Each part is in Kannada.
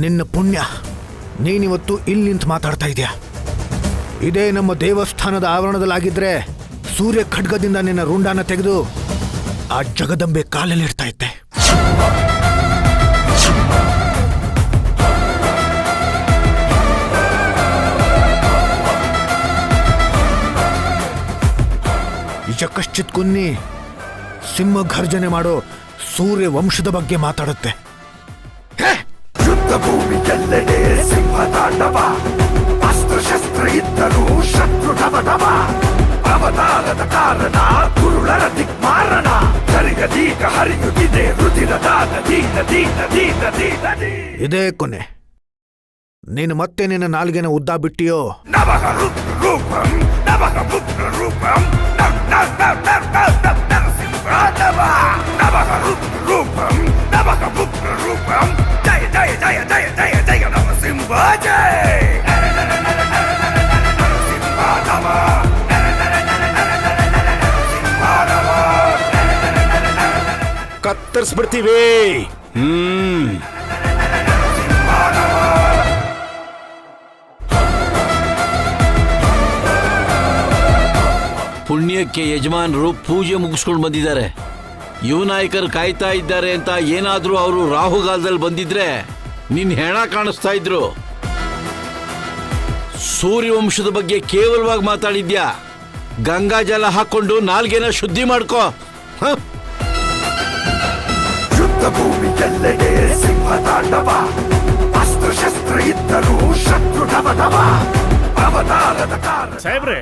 ನಿನ್ನ ಪುಣ್ಯ, ನೀನಿವತ್ತು ಇಲ್ಲಿ ನಿಂತು ಮಾತಾಡ್ತಾ ಇದೆಯಾ. ಇದೇ ನಮ್ಮ ದೇವಸ್ಥಾನದ ಆವರಣದಲ್ಲಾಗಿದ್ರೆ ಸೂರ್ಯ ಖಡ್ಗದಿಂದ ನಿನ್ನ ರುಂಡಾನ ತೆಗೆದು ಆ ಜಗದಂಬೆ ಕಾಲಲ್ಲಿಡ್ತಾ ಇದ್ದೆ. ಯಕಶ್ಚಿತ್ ಕುನ್ನಿ ಸಿಂಹ ಘರ್ಜನೆ ಮಾಡೋ ಸೂರ್ಯ ವಂಶದ ಬಗ್ಗೆ ಮಾತಾಡುತ್ತೆ. ಯುದ್ಧ ಭೂಮಿಯೆಲ್ಲೆಡೆ ಸಿಂಹ ತಾಂಡವ, ಅಸ್ತ್ರಶಸ್ತ್ರ ಇದ್ದರೂ ಶತ್ರು ಡಬಡಬ, ಅವತಾರದ ಕಾರಣ ಕುರುಳರ ದಿಕ್ಮಾರಣ, ಕರಿಗದೀಗ ಹರಿಯುತ್ತಿದೆ ರುದಿರದ ನದಿ ನದಿ ನದಿ ನದಿ ನದಿ. ಇದೇ ಕೊನೆ. ನೀನು ಮತ್ತೆ ನಿನ್ನ ನಾಲ್ಗೆನ ಉದ್ದ ಬಿಟ್ಟಿಯೋ. ನವಹ ರುದ್ರ ರೂಪಂ ನವಹ ಪುತ್ರ ರೂಪಂ ನರಸಿಂಹ ನವಹ ರುದ್ರ ರೂಪಂ ನವಹ ಪುತ್ರ ರೂಪಂ ಜಯ ಜಯ ಜಯ ಜಯ ಜಯ ಜಯ ನರಸಿಂಹ ಜಯ ನರಸಿಂಹ ನಮ ಕತ್ತರಿಸ್ಬಿಡ್ತೀವಿ. ಪುಣ್ಯಕ್ಕೆ ಯಜಮಾನರು ಪೂಜೆ ಮುಗಿಸ್ಕೊಂಡು ಬಂದಿದ್ದಾರೆ. ಯುವ ನಾಯಕರು ಕಾಯ್ತಾ ಇದ್ದಾರೆ ಅಂತ ಏನಾದ್ರೂ ಅವರು ರಾಹುಗಾಲದಲ್ಲಿ ಬಂದಿದ್ರೆ ನಿನ್ ಹೆಣ ಕಾಣಿಸ್ತಾ ಇದ್ರು. ಸೂರ್ಯವಂಶದ ಬಗ್ಗೆ ಕೇವಲವಾಗಿ ಮಾತಾಡಿದ್ಯಾ. ಗಂಗಾ ಜಲ ಹಾಕೊಂಡು ನಾಲ್ಗೆನ ಶುದ್ಧಿ ಮಾಡ್ಕೋ. ಯುದ್ಧ ಭೂಮಿಯೆಲ್ಲೆಡೆ ಸಿಂಹ ತಾಂಡವ, ಅಸ್ತ್ರಶಸ್ತ್ರ ಇದ್ದರೂ ಶತ್ರು ಡಬಡಬ, ಅವತಾರದ ಕಾರಣ. ಸಾಹೇಬ್ರೆ,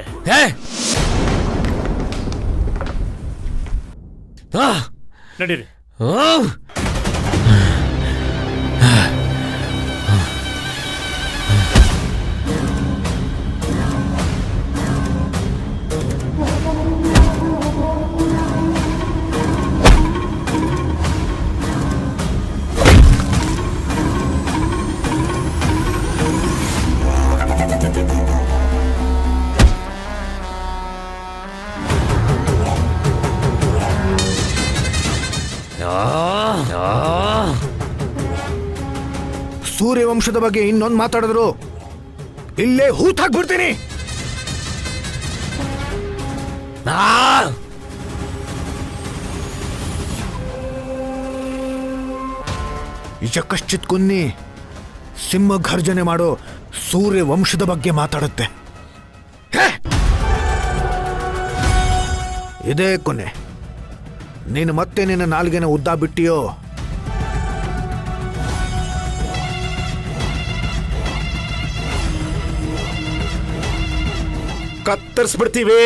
ನಡೀರಿ. ಸೂರ್ಯವಂಶದ ಬಗ್ಗೆ ಇನ್ನೊಂದು ಮಾತಾಡಿದ್ರು ಇಲ್ಲೇ ಹೂತ್ ಹಾಕ್ಬಿಡ್ತೀನಿ. ಯಕಶ್ಚಿತ್ ಕುನ್ನಿ ಸಿಂಹ ಘರ್ಜನೆ ಮಾಡೋ ಸೂರ್ಯ ವಂಶದ ಬಗ್ಗೆ ಮಾತಾಡುತ್ತೆ. ಇದೇ ಕೊನೆ. ನೀನು ಮತ್ತೆ ನಿನ್ನ ನಾಲ್ಗೆನ ಉದ್ದ ಬಿಟ್ಟಿಯೋ. ಕತ್ತರಿಸ್ಬಿಡ್ತೀವಿ.